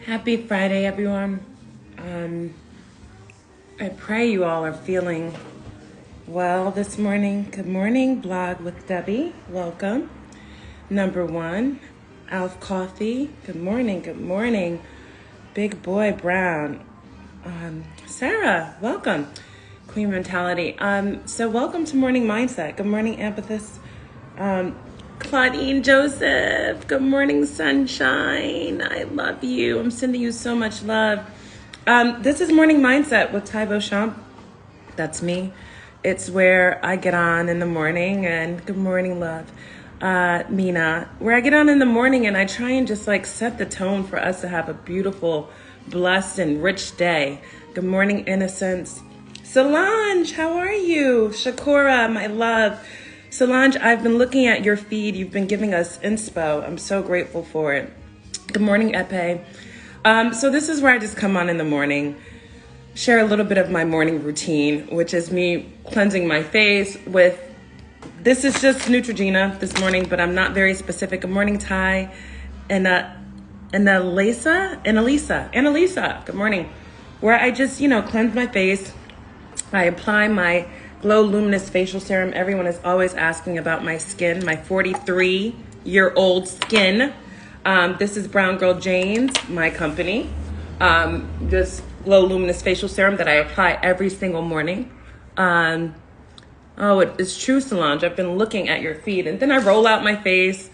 Happy Friday, everyone. I pray you all are feeling well this morning. Good morning, Blog with Debbie. Welcome. Number one, Alf Coffee. Good morning, good morning. Big Boy Brown. Sarah, welcome. Queen Mentality. So welcome to Morning Mindset. Good morning, Amethyst. Claudine Joseph, good morning, sunshine. I love you. I'm sending you so much love. This is Morning Mindset with Ty Beauchamp. That's me. It's where I get on in the morning, and good morning, love. Mina, where I get on in the morning and I try and just like set the tone for us to have a beautiful, blessed, and rich day. Good morning, Innocence. Solange, how are you? Shakura, my love. Solange, I've been looking at your feed. You've been giving us inspo. I'm so grateful for it. Good morning, Epe. So this is where I just come on in the morning, share a little bit of my morning routine, which is me cleansing my face with, this is just Neutrogena this morning, but I'm not very specific. Good morning, Ty. And Annalisa. Good morning. Where I just, cleanse my face. I apply my Glow Luminous Facial Serum. Everyone is always asking about my skin, my 43-year-old skin. This is Brown Girl Jane's, my company. This Glow Luminous Facial Serum that I apply every single morning. It's true, Solange. I've been looking at your feed. And then I roll out my face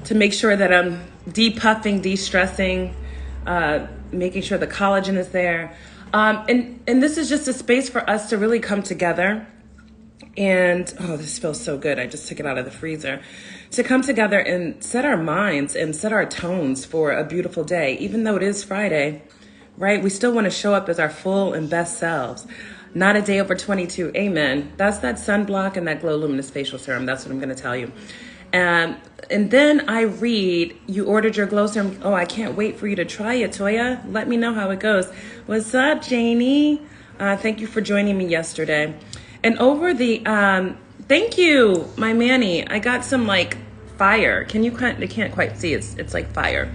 to make sure that I'm depuffing, de-stressing, making sure the collagen is there. And this is just a space for us to really come together. And, this feels so good. I just took it out of the freezer. To come together and set our minds and set our tones for a beautiful day. Even though it is Friday, right? We still want to show up as our full and best selves. Not a day over 22. Amen. That's that sunblock and that Glow Luminous Facial Serum. That's what I'm going to tell you. And then I read, you ordered your Glow Serum. Oh, I can't wait for you to try it, Toya. Let me know how it goes. What's up, Janie? Thank you for joining me yesterday. And over the, thank you, my Manny. I got some like fire. They can't quite see. It's like fire.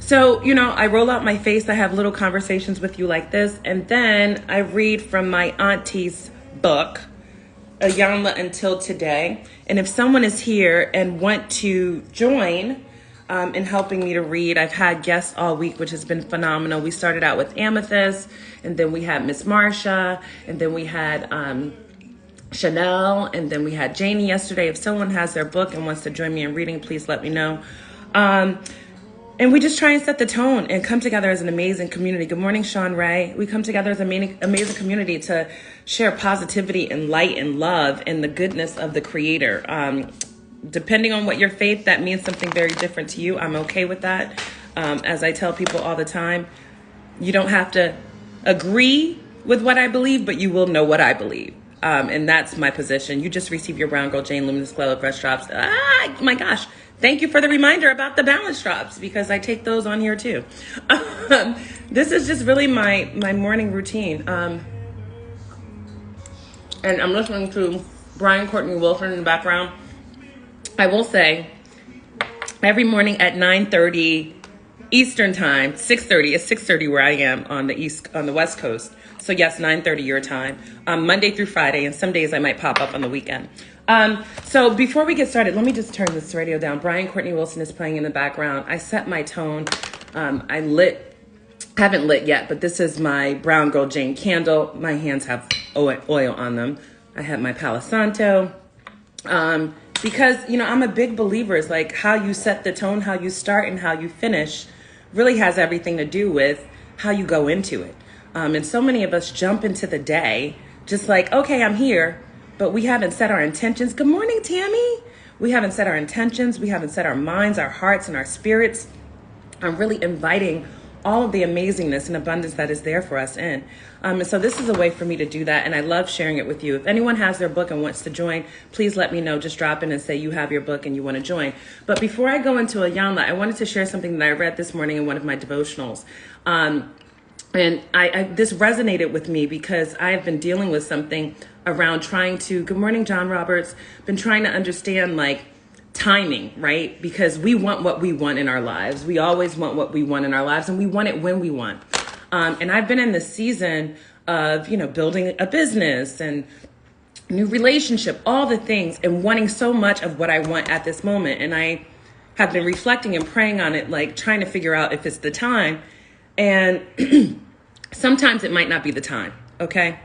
So, I roll out my face. I have little conversations with you like this. And then I read from my auntie's book, Ayanla Until Today. And if someone is here and want to join in helping me to read, I've had guests all week, which has been phenomenal. We started out with Amethyst, and then we had Miss Marsha, and then we had Chanel, and then we had Janie yesterday. If someone has their book and wants to join me in reading, please let me know. And we just try and set the tone and come together as an amazing community. Good morning, Sean Ray. We come together as an amazing community to share positivity and light and love and the goodness of the Creator. Depending on what your faith, that means something very different to you. I'm okay with that. As I tell people all the time, you don't have to agree with what I believe, but you will know what I believe. And that's my position. You just received your Brown Girl Jane Luminous Glow Fresh Drops. My gosh. Thank you for the reminder about the balance drops, because I take those on here too. This is just really my morning routine. And I'm listening to Brian Courtney Wilson in the background. I will say, every morning at 9:30 Eastern time, 6:30, it's 6:30 where I am on the West Coast. So yes, 9:30 your time, Monday through Friday, and some days I might pop up on the weekend. So before we get started, let me just turn this radio down. Brian Courtney Wilson is playing in the background. I set my tone. Haven't lit yet, but this is my Brown Girl Jane candle. My hands have oil on them. I have my Palo Santo. Because, I'm a big believer. It's like how you set the tone, how you start and how you finish really has everything to do with how you go into it. And so many of us jump into the day just like, okay, I'm here. But we haven't set our intentions. Good morning, Tammy. We haven't set our intentions. We haven't set our minds, our hearts, and our spirits. I'm really inviting all of the amazingness and abundance that is there for us in. And so this is a way for me to do that. And I love sharing it with you. If anyone has their book and wants to join, please let me know. Just drop in and say you have your book and you want to join. But before I go into Ayanla, I wanted to share something that I read this morning in one of my devotionals. And this resonated with me because I have been dealing with something around trying to, good morning, John Roberts, been trying to understand like timing, right? Because we want what we want in our lives. We always want what we want in our lives, and we want it when we want. And I've been in this season of, building a business and new relationship, all the things, and wanting so much of what I want at this moment. And I have been reflecting and praying on it, like trying to figure out if it's the time. And sometimes it might not be the time, okay?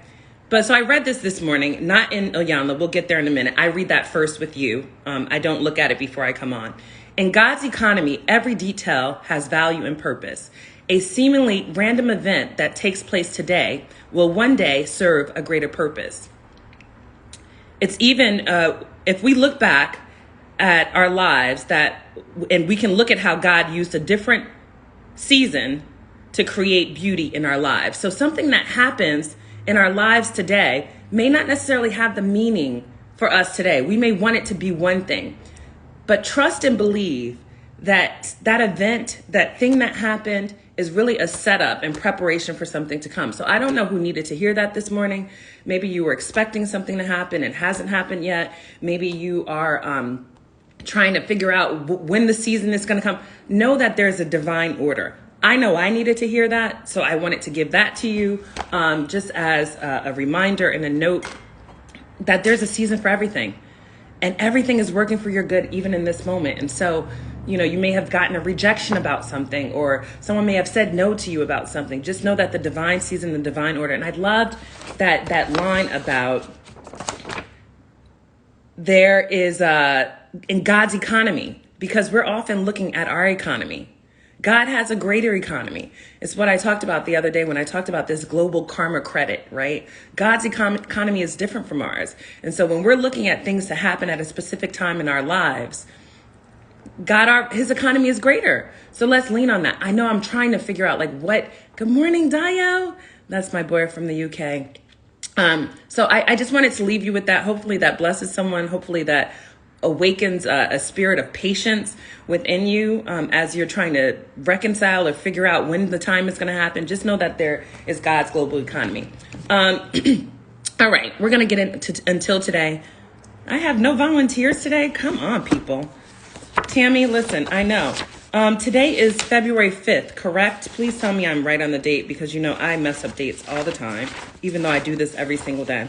But so I read this morning, not in Iyanla. We'll get there in a minute. I read that first with you. I don't look at it before I come on. In God's economy, every detail has value and purpose. A seemingly random event that takes place today will one day serve a greater purpose. It's even, if we look back at our lives and we can look at how God used a different season to create beauty in our lives. So something that happens in our lives today may not necessarily have the meaning for us today. We may want it to be one thing, but trust and believe that that event, that thing that happened, is really a setup and preparation for something to come. So I don't know who needed to hear that this morning. Maybe you were expecting something to happen and hasn't happened yet. Maybe you are trying to figure out when the season is going to come. Know that there's a divine order. I know I needed to hear that, so I wanted to give that to you just as a reminder and a note that there's a season for everything. And everything is working for your good, even in this moment. And so, you may have gotten a rejection about something, or someone may have said no to you about something. Just know that the divine season, the divine order. And I loved that line about there is in God's economy, because we're often looking at our economy. God has a greater economy. It's what I talked about the other day when I talked about this global karma credit, right? God's economy is different from ours. And so when we're looking at things to happen at a specific time in our lives, his economy is greater. So let's lean on that. I know I'm trying to figure out good morning, Dio. That's my boy from the UK. So I just wanted to leave you with that. Hopefully that blesses someone. Hopefully that awakens a spirit of patience within you as you're trying to reconcile or figure out when the time is going to happen. Just know that there is God's global economy. All right, we're going to get into until today. I have no volunteers today. Come on, people. Tammy, listen, I know. Today is February 5th, correct? Please tell me I'm right on the date, because I mess up dates all the time, even though I do this every single day.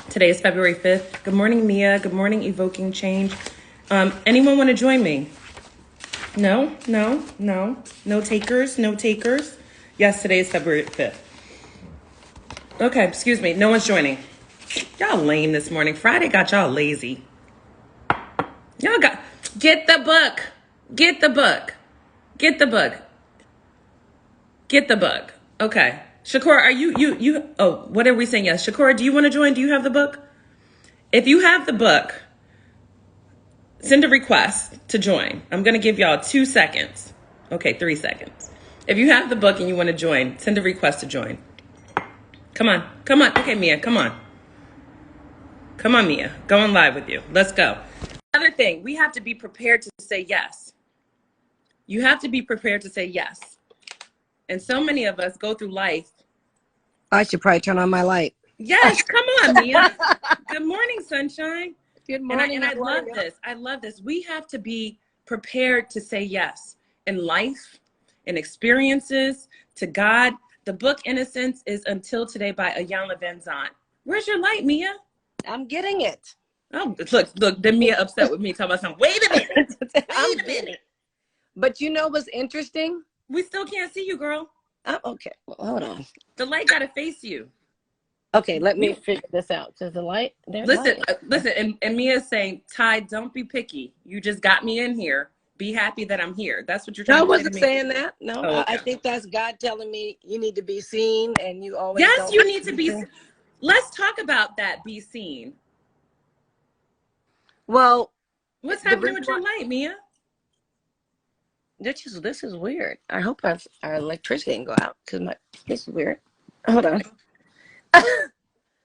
Today is February 5th. Good morning, Mia. Good morning, Evoking Change. Anyone want to join me? No takers. Yes, today is February 5th. Okay, excuse me. No one's joining. Y'all lame this morning. Friday got y'all lazy. Get the book. Okay. Shakora, are you, what are we saying? Yes. Shakora, do you want to join? Do you have the book? If you have the book, send a request to join. I'm going to give y'all 2 seconds. Okay, 3 seconds. If you have the book and you want to join, send a request to join. Come on. Okay, Mia, come on. Come on, Mia. Going live with you. Let's go. Another thing, we have to be prepared to say yes. You have to be prepared to say yes. And so many of us go through life. I should probably turn on my light. Yes, come on, Mia. Good morning, sunshine. Good morning. And I love this. I love this. We have to be prepared to say yes in life, in experiences, to God. The book Innocence is Until Today by Iyanla Van Zant. Where's your light, Mia? I'm getting it. Oh, look, then Mia upset with me talking about something. Wait a minute. Wait a minute. But you know what's interesting? We still can't see you, girl. Oh, okay. Well, hold on. The light got to face you. Okay, let me figure this out. Does the light? Listen, and Mia's saying, Ty, don't be picky. You just got me in here. Be happy that I'm here. That's what you're trying to say. I wasn't saying that. No, oh, okay. I think that's God telling me you need to be seen, and you always. Yes, you need to be. Let's talk about that. Be seen. Well, what's happening with your light, Mia? This is weird. I hope our electricity didn't go out because this is weird. Hold on.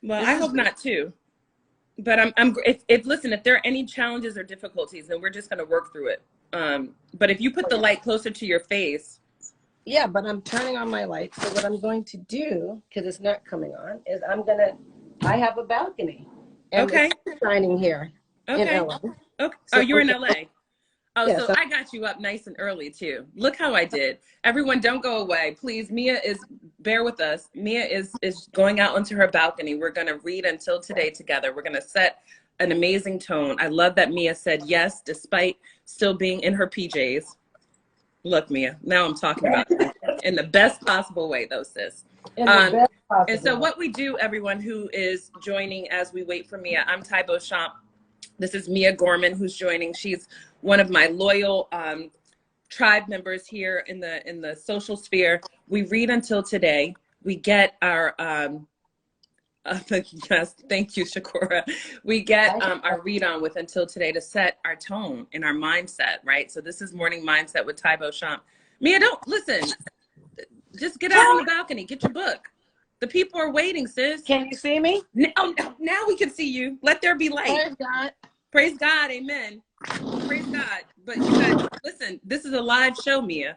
Well, I hope not too. But if there are any challenges or difficulties, then we're just going to work through it. But if you put the light closer to your face. Yeah, but I'm turning on my light. So what I'm going to do, because it's not coming on, is I have a balcony. And okay. It's shining here in LA. Okay. Oh, So you're in LA. Oh, yeah, so so I got you up nice and early too. Look how I did. Everyone, don't go away, please. Mia is, bear with us. Mia is going out onto her balcony. We're gonna read until today together. We're gonna set an amazing tone. I love that Mia said yes, despite still being in her PJs. Look, Mia, now I'm talking about you in the best possible way, though, sis. in the best And so, possible way. what we do, everyone who is joining as we wait for Mia, I'm Ty Beauchamp. This is Mia Gorman who's joining. She's one of my loyal tribe members here in the social sphere. We read until today. We get our yes, thank you, Shakura. We get our read on with until today to set our tone and our mindset, right? So this is morning mindset with Ty Beauchamp. Mia, don't listen. Just get out on the balcony. Get your book. The people are waiting, sis. Can you see me? Now we can see you. Let there be light. Praise God. Praise God. Amen. Praise God. But you guys, listen, this is a live show, Mia.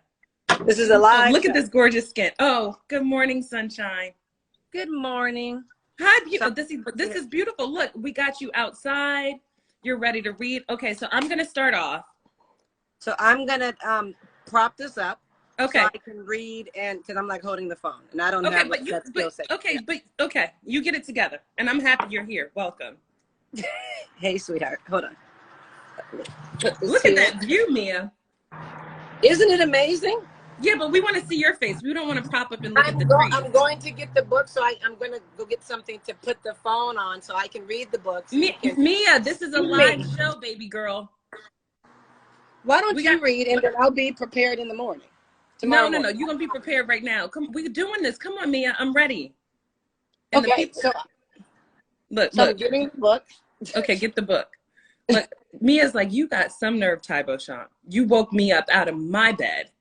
This is a live Look show. at this gorgeous skin. Oh, good morning, sunshine. Good morning. Hi, beautiful. This is beautiful. Look, we got you outside. You're ready to read. Okay, so I'm going to start off. So I'm going to prop this up. Okay. So I can read, and because I'm like holding the phone and I don't Okay, have but that skill set. okay, you get it together. And I'm happy you're here. Welcome. Hey, sweetheart. Hold on. Look at that view, Mia. Isn't it amazing? Yeah, but we want to see your face. We don't want to prop up and look at the trees. I'm going to get the book, so I'm going to go get something to put the phone on so I can read the books. Mia, this is a live show, baby girl. Why don't you read, and then I'll be prepared in the morning. No. You're going to be prepared right now. Come, we're doing this. Come on, Mia. I'm ready. And okay, look. I'm getting the book. Okay, get the book. Look, Mia's like, you got some nerve, Ty Beauchamp. You woke me up out of my bed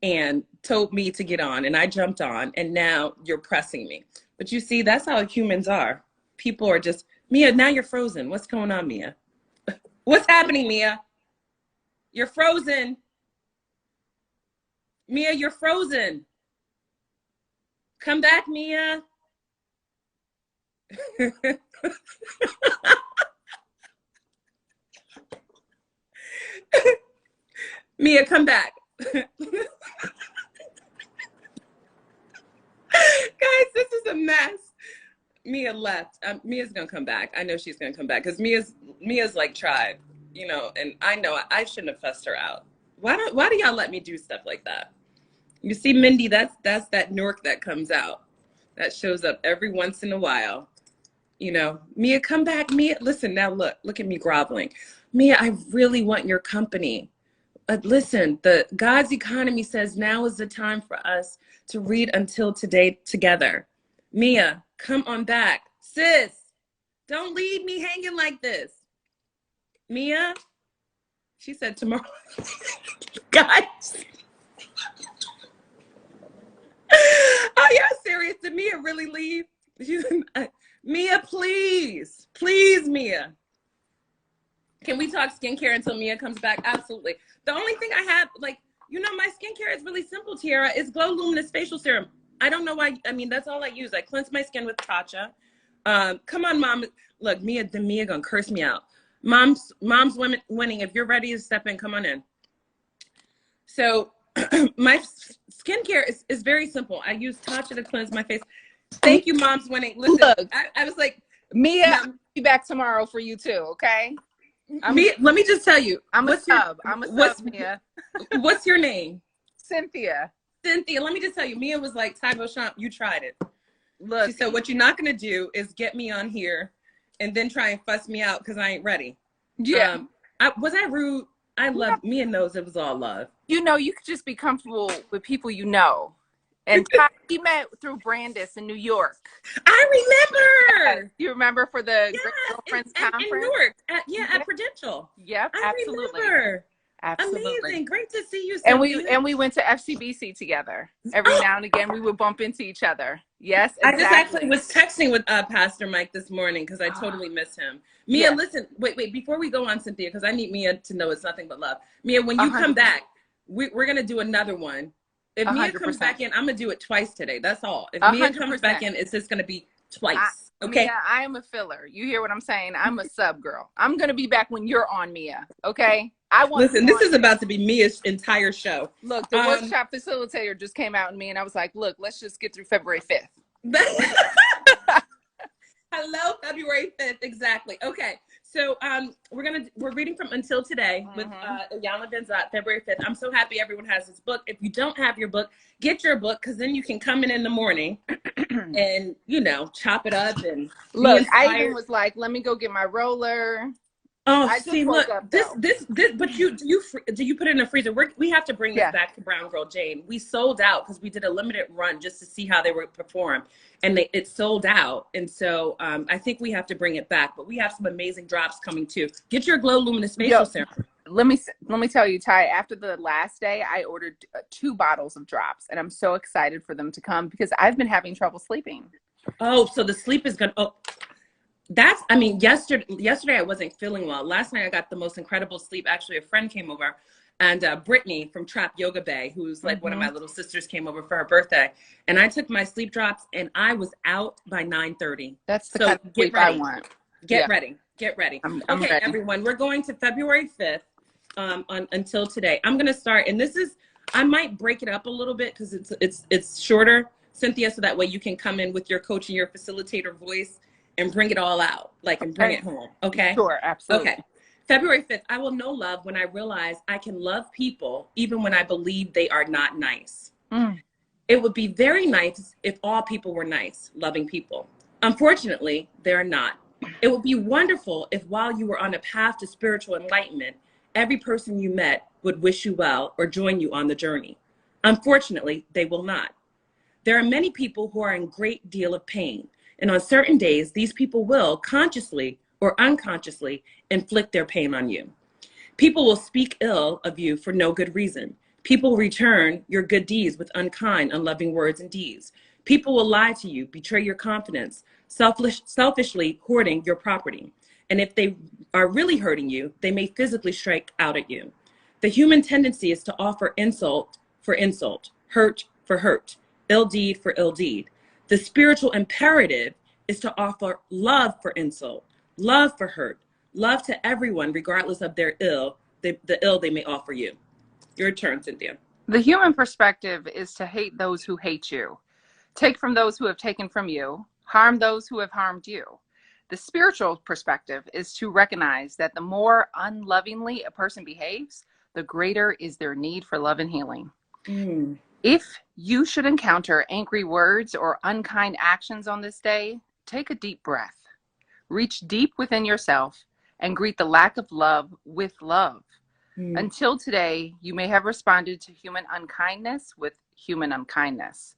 and told me to get on, and I jumped on, and now you're pressing me. But you see, that's how humans are. People are just, Mia, now you're frozen. What's going on, Mia? What's happening, Mia? You're frozen. Mia, you're frozen. Come back, Mia. Mia, come back. Guys, this is a mess. Mia left. Mia's gonna come back. I know she's gonna come back because Mia's like tried, you know, and I know I shouldn't have fussed her out. Why do y'all let me do stuff like that? You see, Mindy, that's that Newark that comes out. That shows up every once in a while. You know, Mia, come back. Mia, listen, now look at me groveling. Mia, I really want your company. Listen, the God's economy says now is the time for us to read until today together. Mia, come on back. Sis, don't leave me hanging like this. Mia, she said tomorrow. Guys. Are y'all serious? Did Mia really leave? Mia, please. Please, Mia. Can we talk skincare until Mia comes back? Absolutely. The only thing I have, like, you know, my skincare is really simple, Tiara. It's Glow Luminous Facial Serum. I don't know why. I mean, that's all I use. I cleanse my skin with Tatcha. Come on, Mom. Look, Mia gonna curse me out. Mom's winning. If you're ready to step in, come on in. So my skincare is very simple. I use Tatcha to cleanse my face. Thank you, Mom's winning. Listen, Look, I was like, Mia, I'll be back tomorrow for you too, okay? Mia, let me just tell you. I'm a sub, Mia. What's your name? Cynthia. Cynthia, let me just tell you. Mia was like, Ty Beauchamp, you tried it. Look. She said, what you're not going to do is get me on here and then try and fuss me out because I ain't ready. Yeah. Was I rude? I love, Mia knows it was all love. You know, you could just be comfortable with people you know. And we met through Brandis in New York. I remember. Yes. You remember for the Great Girlfriends Conference? In Newark. At Prudential. Yep, absolutely. Remember. Absolutely. Amazing. Great to see you, Cynthia. And we went to FCBC together. Every now and again, we would bump into each other. Yes, exactly. I just actually was texting with Pastor Mike this morning because I totally miss him. Mia, listen, wait, before we go on, Cynthia, because I need Mia to know it's nothing but love. Mia, when you 100%. Come back, we're going to do another one. If 100%. Mia comes back in, I'm going to do it twice today. That's all. If 100%. Mia comes back in, it's just going to be twice. Okay. Mia, I am a filler. You hear what I'm saying? I'm a sub girl. I'm gonna be back when you're on, Mia. Okay. I want Listen, you this on. is about to be Mia's entire show. Look, the workshop facilitator just came out in me, and I was like, look, let's just get through February 5th. Hello, February 5th. Exactly. Okay. So we're reading from Until Today with Iyanla Vanzant, February 5th. I'm so happy everyone has this book. If you don't have your book, get your book, because then you can come in the morning and, chop it up and look, I even was like, let me go get my roller. Oh, see, look, this, but do you put it in the freezer? We have to bring this back to Brown Girl Jane. We sold out because we did a limited run just to see how they would perform, and it sold out. And so I think we have to bring it back. But we have some amazing drops coming too. Get your Glow Luminous Facial Serum. Let me tell you, Ty. After the last day, I ordered 2 bottles of drops, and I'm so excited for them to come because I've been having trouble sleeping. Oh, so the sleep is gonna. Oh. Yesterday I wasn't feeling well. Last night I got the most incredible sleep. Actually, a friend came over, and Brittany from Trap Yoga Bay, who's like one of my little sisters, came over for her birthday. And I took my sleep drops, and I was out by 9:30. That's the kind of sleep I want. Get ready. I'm okay, ready. Everyone, we're going to February 5th Until Today. I'm going to start, and I might break it up a little bit because it's shorter, Cynthia, so that way you can come in with your coach and your facilitator voice and bring it all out, and bring it home. Okay. Sure. Absolutely. Okay. February 5th, I will know love when I realize I can love people even when I believe they are not nice. It would be very nice if all people were nice, loving people. Unfortunately, they're not. It would be wonderful if while you were on a path to spiritual enlightenment, every person you met would wish you well or join you on the journey. Unfortunately, they will not. There are many people who are in great deal of pain. And on certain days, these people will consciously or unconsciously inflict their pain on you. People will speak ill of you for no good reason. People will return your good deeds with unkind, unloving words and deeds. People will lie to you, betray your confidence, selfishly hoarding your property. And if they are really hurting you, they may physically strike out at you. The human tendency is to offer insult for insult, hurt for hurt, ill deed for ill deed. The spiritual imperative is to offer love for insult, love for hurt, love to everyone, regardless of their the ill they may offer you. Your turn, Cynthia. The human perspective is to hate those who hate you, take from those who have taken from you, harm those who have harmed you. The spiritual perspective is to recognize that the more unlovingly a person behaves, the greater is their need for love and healing. If you should encounter angry words or unkind actions on this day, take a deep breath. Reach deep within yourself and greet the lack of love with love. Until today, you may have responded to human unkindness with human unkindness.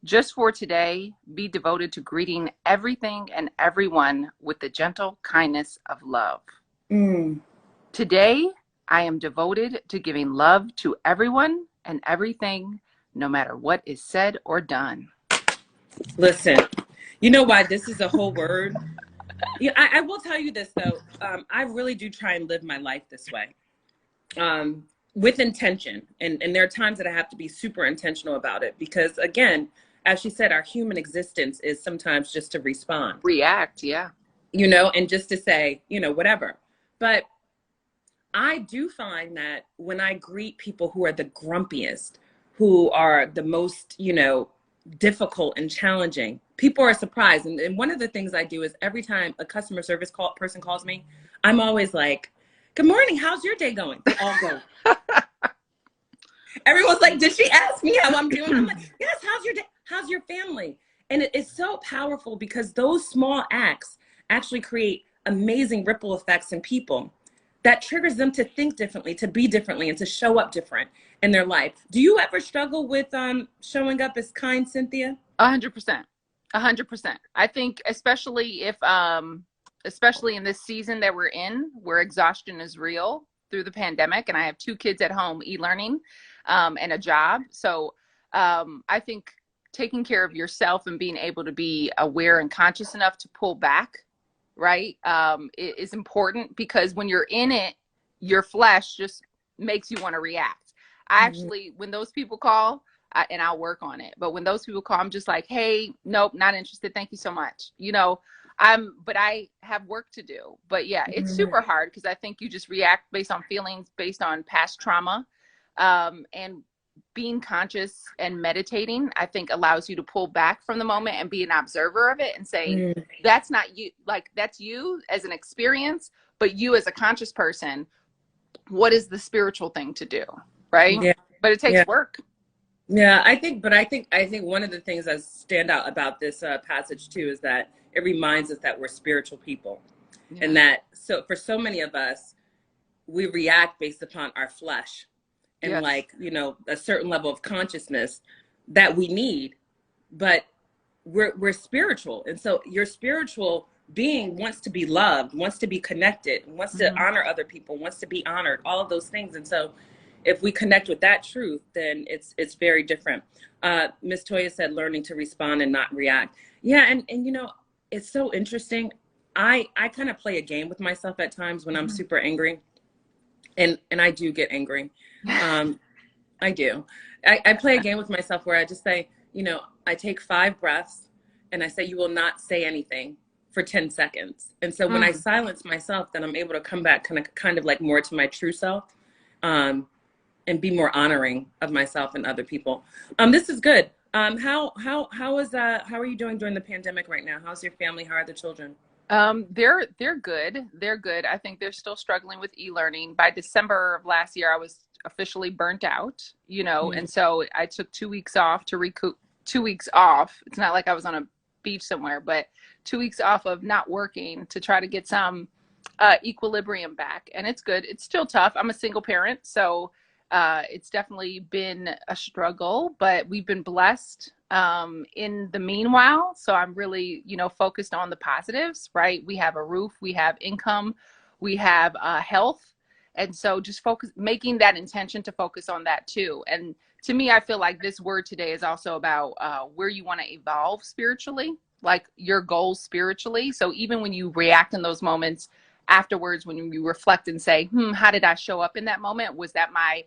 Just for today, be devoted to greeting everything and everyone with the gentle kindness of love. Today, I am devoted to giving love to everyone and everything, no matter what is said or done. Listen, you know why this is a whole word? Yeah, I will tell you this, though. I really do try and live my life this way, with intention. And there are times that I have to be super intentional about it because, again, as she said, our human existence is sometimes just to respond. React, yeah. And just to say, whatever. But I do find that when I greet people who are the grumpiest, who are the most, difficult and challenging, people are surprised. And one of the things I do is every time a customer service person calls me, I'm always like, good morning, how's your day going? They all go. Everyone's like, did she ask me how I'm doing? I'm like, yes, how's your day? How's your family? And it's so powerful because those small acts actually create amazing ripple effects in people that triggers them to think differently, to be differently, and to show up different in their life. Do you ever struggle with showing up as kind, Cynthia? 100%. 100%. I think especially especially in this season that we're in, where exhaustion is real through the pandemic, and I have 2 kids at home, e-learning, and a job. So I think taking care of yourself and being able to be aware and conscious enough to pull back, right, is important, because when you're in it, your flesh just makes you want to react. I actually, when those people call, and I'll work on it. But when those people call, I'm just like, hey, nope, not interested. Thank you so much. But I have work to do. But yeah, it's super hard because I think you just react based on feelings, based on past trauma. And being conscious and meditating, I think, allows you to pull back from the moment and be an observer of it and say, that's not you, like that's you as an experience, but you as a conscious person, what is the spiritual thing to do? Right. Yeah. But it takes work. Yeah, I think one of the things that stand out about this passage too is that it reminds us that we're spiritual people, and that for so many of us, we react based upon our flesh and a certain level of consciousness that we need, but we're spiritual, and so your spiritual being wants to be loved, wants to be connected, wants to honor other people, wants to be honored, all of those things, and so. If we connect with that truth, then it's very different. Miss Toya said, learning to respond and not react. Yeah, and it's so interesting. I kind of play a game with myself at times when I'm super angry, and I do get angry. I do. I play a game with myself where I just say, I take 5 breaths, and I say, you will not say anything for 10 seconds. And so when I silence myself, then I'm able to come back kind of like more to my true self. And be more honoring of myself and other people. This is good. How are you doing during the pandemic right now? How's your family? How are the children? They're good. They're good. I think they're still struggling with e-learning. By December of last year, I was officially burnt out, and so I took 2 weeks off to recoup. 2 weeks off. It's not like I was on a beach somewhere, but 2 weeks off of not working to try to get some equilibrium back. And it's good. It's still tough. I'm a single parent, so it's definitely been a struggle, but we've been blessed in the meanwhile. So I'm really, focused on the positives, right? We have a roof, we have income, we have health. And so just making that intention to focus on that too. And to me, I feel like this word today is also about where you want to evolve spiritually, like your goals spiritually. So even when you react in those moments afterwards, when you reflect and say, how did I show up in that moment? Was that my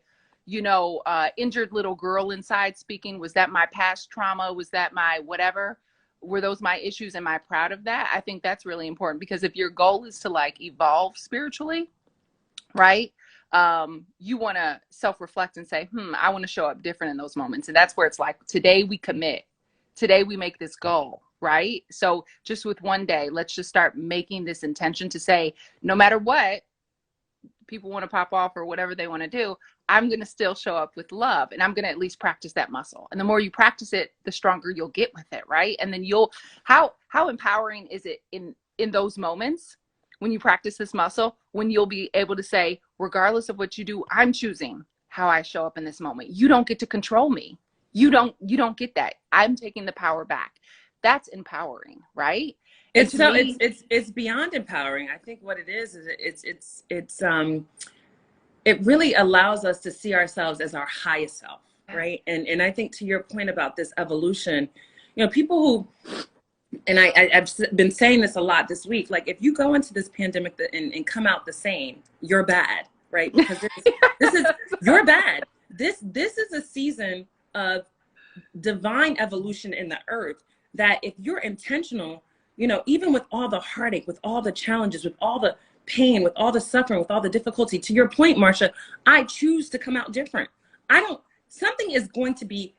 injured little girl inside speaking? Was that my past trauma? Was that my whatever? Were those my issues? Am I proud of that? I think that's really important, because if your goal is to evolve spiritually, right? You want to self-reflect and say, I want to show up different in those moments. And that's where it's like, today we commit, today we make this goal, right? So just with one day, let's just start making this intention to say, no matter what people want to pop off or whatever they want to do, I'm going to still show up with love, and I'm going to at least practice that muscle. And the more you practice it, the stronger you'll get with it. Right. And then how empowering is it in those moments when you practice this muscle, when you'll be able to say, regardless of what you do, I'm choosing how I show up in this moment. You don't get to control me. You don't get that. I'm taking the power back. That's empowering, right? It's beyond empowering. I think what it is it really allows us to see ourselves as our highest self, right? And I think to your point about this evolution, people who, and I've been saying this a lot this week, like if you go into this pandemic and come out the same, you're bad, right? Because you're bad. This is a season of divine evolution in the earth, that if you're intentional, even with all the heartache, with all the challenges, with all the pain, with all the suffering, with all the difficulty, to your point, Marsha, I choose to come out different. Something is going to be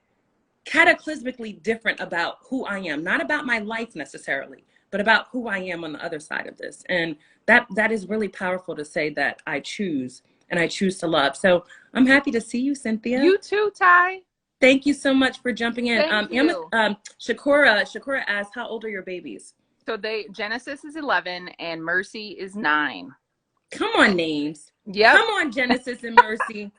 cataclysmically different about who I am, not about my life necessarily, but about who I am on the other side of this. And that is really powerful to say that I choose, and I choose to love. So I'm happy to see you, Cynthia. You too, Ty. Thank you so much for jumping in. Thank you. Shakura asked, how old are your babies? So Genesis is 11 and Mercy is 9. Come on, names. Yeah. Come on, Genesis and Mercy.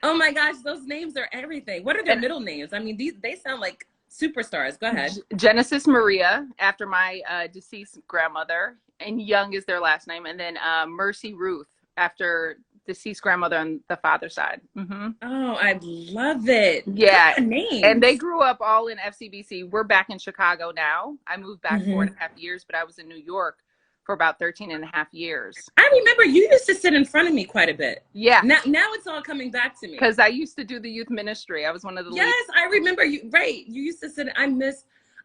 Oh my gosh, those names are everything. What are their middle names? I mean, they sound like superstars. Go ahead. Genesis Maria, after my deceased grandmother, and Young is their last name. And then Mercy Ruth, after deceased grandmother on the father's side. Mm-hmm. Oh, I love it. Yeah. Names. And they grew up all in FCBC. We're back in Chicago now. I moved back 4.5 years, but I was in New York for about 13 and a half years. I remember you used to sit in front of me quite a bit. Yeah. Now it's all coming back to me. Because I used to do the youth ministry. I was one of the leaders. Yes, I remember you. Right. You used to sit.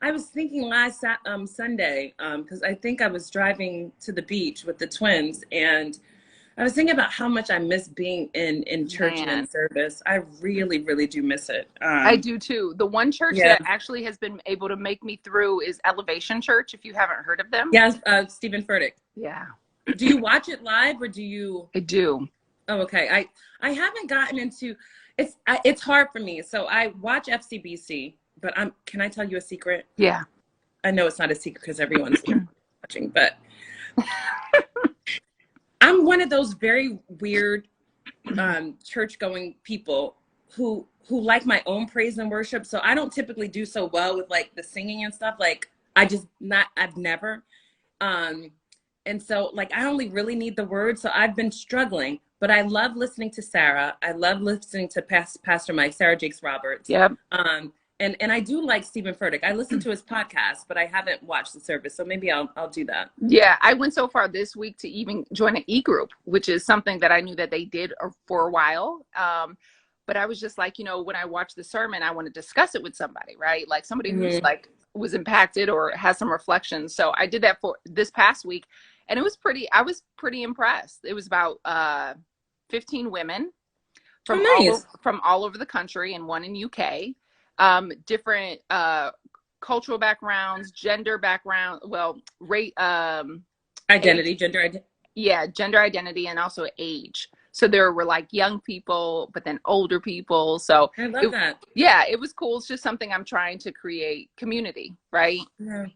I was thinking last Sunday, because I think I was driving to the beach with the twins, and I was thinking about how much I miss being in church and in service. I really, really do miss it. I do too. The one church that actually has been able to make me through is Elevation Church, if you haven't heard of them. Yes, Stephen Furtick. Yeah. Do you watch it live, or do you? I do. Oh, okay. I haven't gotten into it's hard for me. So I watch FCBC, but can I tell you a secret? Yeah. I know it's not a secret because everyone's watching, but I'm one of those very weird church going people who like my own praise and worship. So I don't typically do so well with like the singing and stuff. Like I've never. And so like I only really need the words. So I've been struggling, but I love listening to Sarah. I love listening to Pastor Mike, Sarah Jakes Roberts. Yep. And I do like Stephen Furtick. I listen to his podcast, but I haven't watched the service. So maybe I'll do that. Yeah. I went so far this week to even join an e-group, which is something that I knew that they did for a while. But I was just like, when I watch the sermon, I want to discuss it with somebody, right? Like somebody who's like was impacted or has some reflections. So I did that for this past week, and I was pretty impressed. It was about 15 women from all over the country and one in UK. Different cultural backgrounds, gender background, rate, identity, gender identity. Yeah, gender identity, and also age. So there were like young people, but then older people. So I love that. Yeah, it was cool. It's just something I'm trying to create community, right? Yeah.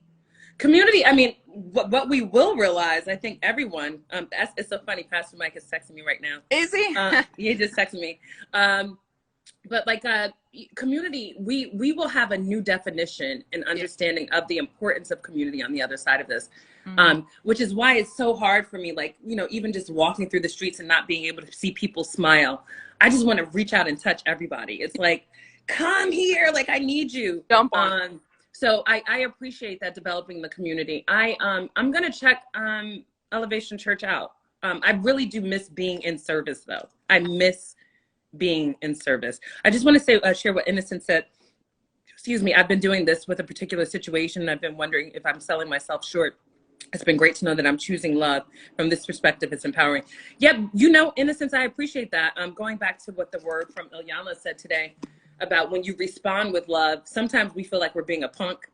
Community. I mean, what we will realize, I think everyone, it's so funny. Pastor Mike is texting me right now. Is he? He just texted me. But like community, we will have a new definition and understanding of the importance of community on the other side of this, which is why it's so hard for me, like, even just walking through the streets and not being able to see people smile. I just want to reach out and touch everybody. It's like, come here, like I need you. Jump on. So I appreciate that, developing the community. I'm gonna check Elevation Church out. I really do miss being in service though. I miss being in service. I just want to say, share what Innocent said. Excuse me, I've been doing this with a particular situation, and I've been wondering if I'm selling myself short. It's been great to know that I'm choosing love. From this perspective, it's empowering. Yep, Innocence, I appreciate that. Going back to what the word from Ilyana said today about when you respond with love, sometimes we feel like we're being a punk,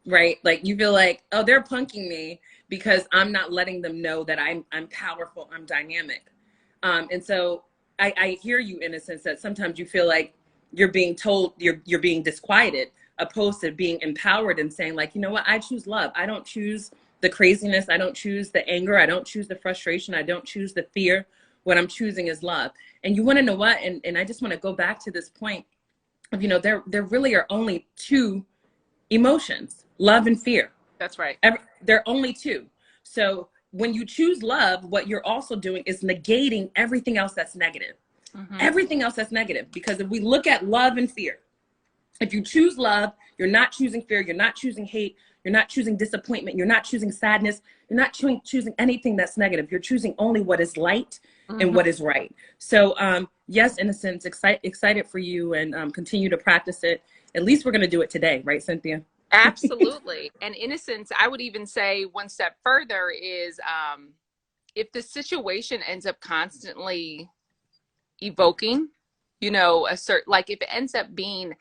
right? Like you feel like, oh, they're punking me because I'm not letting them know that I'm powerful, I'm dynamic. And so I hear you, Innocence, that sometimes you feel like you're being told you're being disquieted, opposed to being empowered and saying like, you know what, I choose love. I don't choose the craziness. I don't choose the anger. I don't choose the frustration. I don't choose the fear. What I'm choosing is love. And you want to know what? And I just want to go back to this point of, there really are only two emotions, love and fear. That's right. There are only two. So when you choose love, what you're also doing is negating everything else that's negative. Everything else that's negative. Because if we look at love and fear, if you choose love, you're not choosing fear, you're not choosing hate, you're not choosing disappointment, you're not choosing sadness, you're not choosing anything that's negative. You're choosing only what is light and what is right. So yes, Innocence, excited for you, and continue to practice it. At least we're going to do it today, right, Cynthia? Absolutely. And Innocence, I would even say one step further is if the situation ends up constantly evoking, like if it ends up being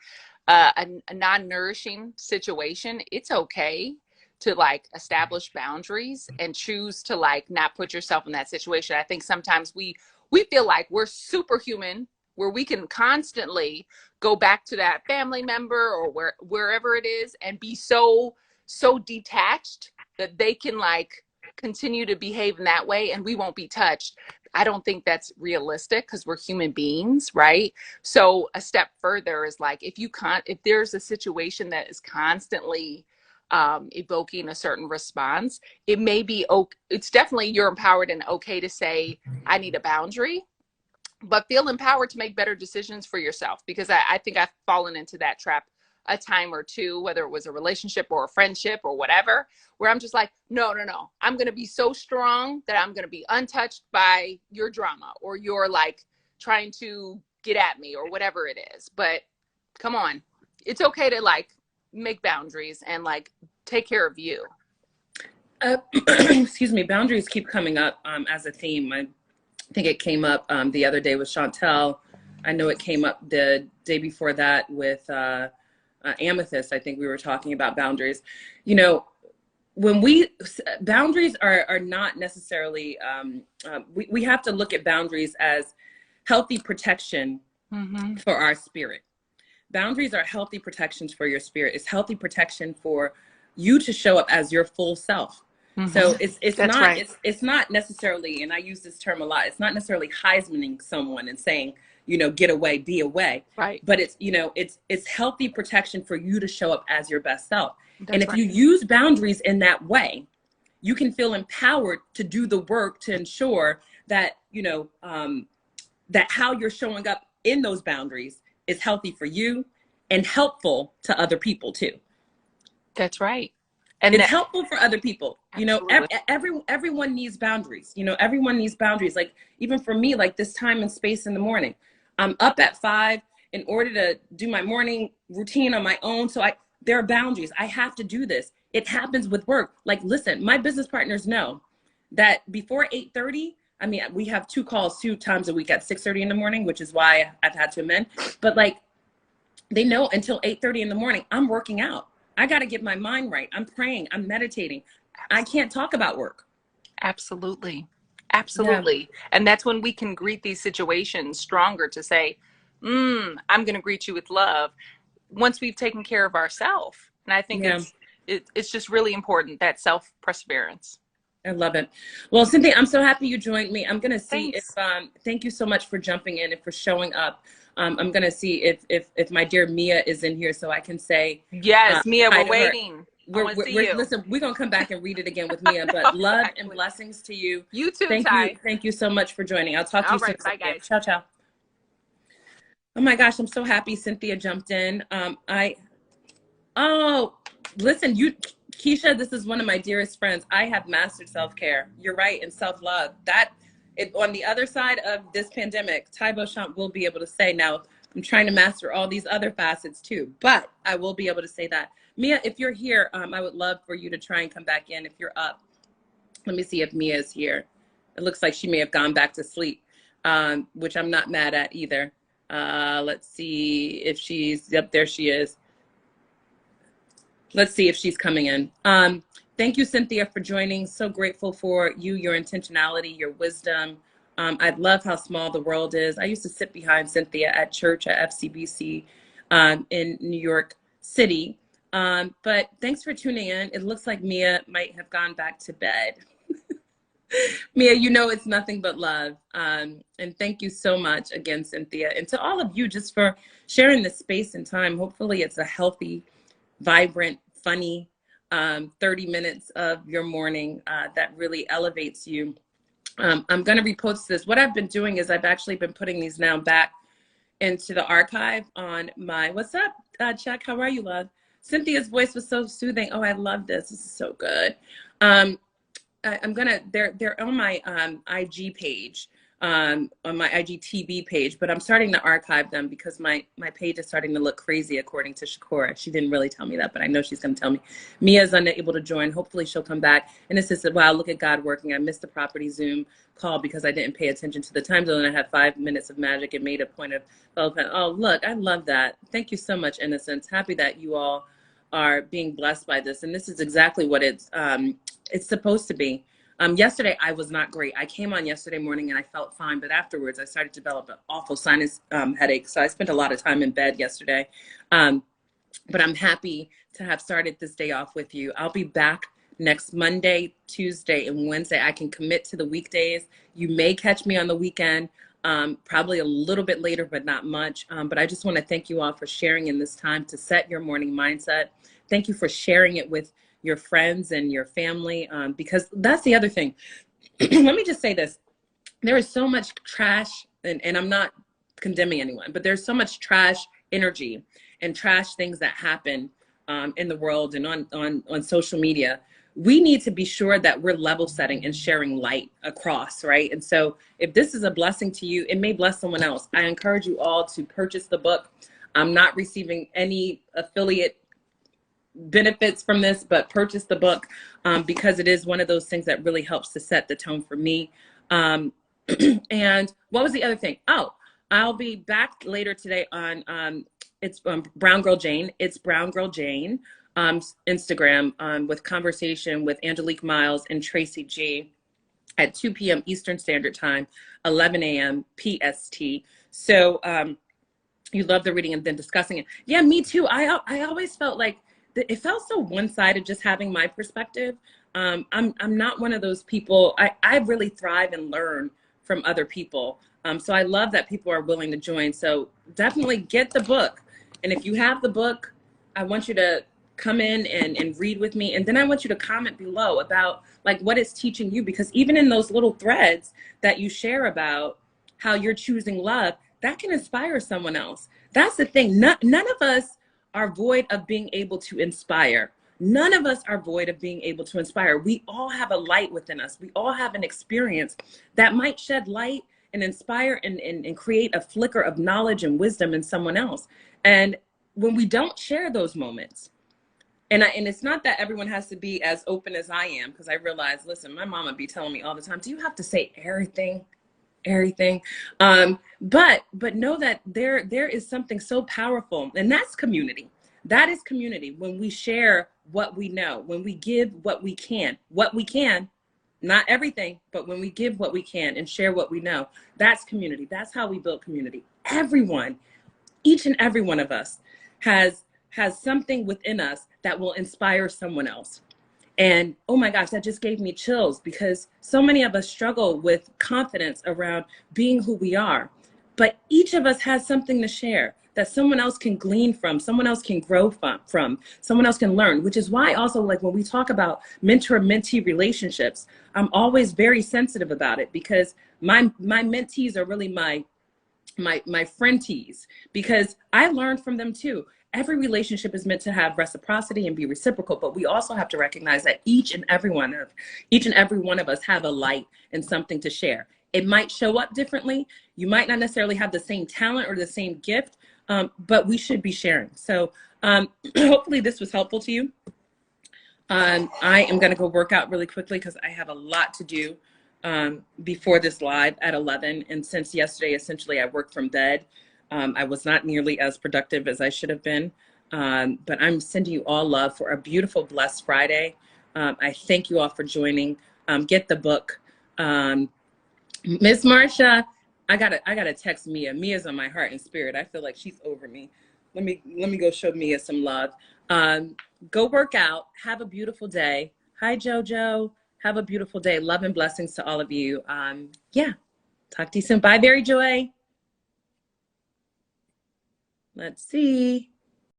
a non-nourishing situation, it's okay to like establish boundaries and choose to like not put yourself in that situation. I think sometimes we feel like we're superhuman, where we can constantly go back to that family member or wherever it is and be so detached that they can like continue to behave in that way and we won't be touched. I don't think that's realistic because we're human beings, right? So a step further is like, if there's a situation that is constantly evoking a certain response, it may be it's definitely, you're empowered and okay to say, I need a boundary, but feel empowered to make better decisions for yourself, because I think I've fallen into that trap a time or two, whether it was a relationship or a friendship or whatever, where I'm just like, no, no, no. I'm going to be so strong that I'm going to be untouched by your drama or your like trying to get at me or whatever it is. But come on, it's okay to like make boundaries and like take care of you. Excuse me, boundaries keep coming up as a theme. I think it came up the other day with Chantel. I know it came up the day before that with Amethyst. I think we were talking about boundaries. You know, when boundaries are not necessarily, we have to look at boundaries as healthy protection for our spirit. Boundaries are healthy protections for your spirit. It's healthy protection for you to show up as your full self. So it's That's not right. it's not necessarily, and I use this term a lot, it's not necessarily Heismaning someone and saying, you know, get away, be away. Right. But it's, you know, it's healthy protection for you to show up as your best self. And if right. you use boundaries in that way, you can feel empowered to do the work to ensure that, you know, that how you're showing up in those boundaries is healthy for you and helpful to other people too. That's right. And it's helpful for other people. You know, Absolutely. everyone needs boundaries. You know, everyone needs boundaries. Like even for me, like this time and space in the morning, I'm up at 5 in order to do my morning routine on my own. So there are boundaries. I have to do this. It happens with work. Like, listen, my business partners know that before 8:30, I mean, we have 2 calls 2 times a week at 6:30 in the morning, which is why I've had to amend. But like, they know until 8:30 in the morning, I'm working out. I got to get my mind right. I'm praying. I'm meditating. I can't talk about work. Absolutely. Absolutely. Yeah. And that's when we can greet these situations stronger to say, I'm going to greet you with love once we've taken care of ourselves. And I think it's just really important, that self-perseverance. I love it. Well, Cynthia, I'm so happy you joined me. I'm going to see if, thank you so much for jumping in and for showing up. I'm going to see if my dear Mia is in here so I can say, yes, Mia, we're waiting. Listen, we're going to come back and read it again with Mia, but love and blessings to you. You too, Ty. Thank you so much for joining. I'll talk to you soon. Bye, guys. Ciao, ciao. Oh my gosh, I'm so happy Cynthia jumped in. Listen, Keisha, this is one of my dearest friends. I have mastered self-care. You're right, and self-love. On the other side of this pandemic, Ty Beauchamp will be able to say, now I'm trying to master all these other facets too, but I will be able to say that. Mia, if you're here, I would love for you to try and come back in if you're up. Let me see if Mia is here. It looks like she may have gone back to sleep, which I'm not mad at either. Let's see if she's, yep, there she is. Let's see if she's coming in. Thank you, Cynthia, for joining. So grateful for you, your intentionality, your wisdom. I love how small the world is. I used to sit behind Cynthia at church at FCBC in New York City. But thanks for tuning in. It looks like Mia might have gone back to bed. Mia, you know it's nothing but love. And thank you so much again, Cynthia. And to all of you just for sharing this space and time. Hopefully it's a healthy, vibrant, funny 30 minutes of your morning that really elevates you. I'm going to repost this. What I've been doing is I've actually been putting these now back into the archive on my, what's up, Chuck? How are you, love? Cynthia's voice was so soothing. Oh, I love this. This is so good. They're on my IG page, on my IGTV page, but I'm starting to archive them because my page is starting to look crazy, according to Shakora. She didn't really tell me that, but I know she's going to tell me. Mia's unable to join. Hopefully she'll come back. And it's just, wow, look at God working. I missed the property Zoom call because I didn't pay attention to the time zone. I had 5 minutes of magic and made a point of, oh, look, I love that. Thank you so much, Innocence. Happy that you all are being blessed by this. And this is exactly what it's supposed to be. Yesterday, I was not great. I came on yesterday morning and I felt fine, but afterwards I started to develop an awful sinus headache. So I spent a lot of time in bed yesterday. But I'm happy to have started this day off with you. I'll be back next Monday, Tuesday, and Wednesday. I can commit to the weekdays. You may catch me on the weekend, probably a little bit later, but not much. But I just want to thank you all for sharing in this time to set your morning mindset. Thank you for sharing it with your friends and your family, because that's the other thing. Let me just say this. There is so much trash, and I'm not condemning anyone, but there's so much trash energy and trash things that happen in the world and on social media, we need to be sure that we're level setting and sharing light across, right? And so if this is a blessing to you, it may bless someone else. I encourage you all to purchase the book. I'm not receiving any affiliate benefits from this, but purchase the book because it is one of those things that really helps to set the tone for me. And what was the other thing? Oh, I'll be back later today on it's Brown Girl Jane. It's Brown Girl Jane Instagram with conversation with Angelique Miles and Tracy G at 2 p.m. Eastern Standard Time, 11 a.m. PST. So you love the reading and then discussing it. Yeah, me too. I always felt like it felt so one-sided just having my perspective. I'm not one of those people. I really thrive and learn from other people. So I love that people are willing to join. So definitely get the book. And if you have the book, I want you to come in and read with me. And then I want you to comment below about like what it's teaching you, because even in those little threads that you share about how you're choosing love, that can inspire someone else. That's the thing. None of us are void of being able to inspire. None of us are void of being able to inspire. We all have a light within us. We all have an experience that might shed light and inspire and create a flicker of knowledge and wisdom in someone else. And when we don't share those moments, and it's not that everyone has to be as open as I am, because I realize, listen, my mama be telling me all the time, do you have to say everything? But know that there is something so powerful, and that's community. That is community. When we share what we know, when we give what we can, not everything, but when we give what we can and share what we know, that's community. That's how we build community. Everyone, each and every one of us has something within us that will inspire someone else. And oh my gosh, that just gave me chills, because so many of us struggle with confidence around being who we are. But each of us has something to share that someone else can glean from, someone else can grow from, someone else can learn, which is why also, like when we talk about mentor-mentee relationships, I'm always very sensitive about it, because my mentees are really my friendees, because I learned from them too. Every relationship is meant to have reciprocity and be reciprocal, but we also have to recognize that each and every one of us have a light and something to share. It might show up differently. You might not necessarily have the same talent or the same gift, but we should be sharing. So hopefully this was helpful to you. I am going to go work out really quickly because I have a lot to do before this live at 11. And since yesterday, essentially, I worked from bed. I was not nearly as productive as I should have been, but I'm sending you all love for a beautiful, blessed Friday. I thank you all for joining. Get the book. Miss Marsha, I gotta text Mia. Mia's on my heart and spirit. I feel like she's over me. Let me go show Mia some love. Go work out. Have a beautiful day. Hi, JoJo. Have a beautiful day. Love and blessings to all of you. Yeah, talk to you soon. Bye, Berry Joy. Let's see.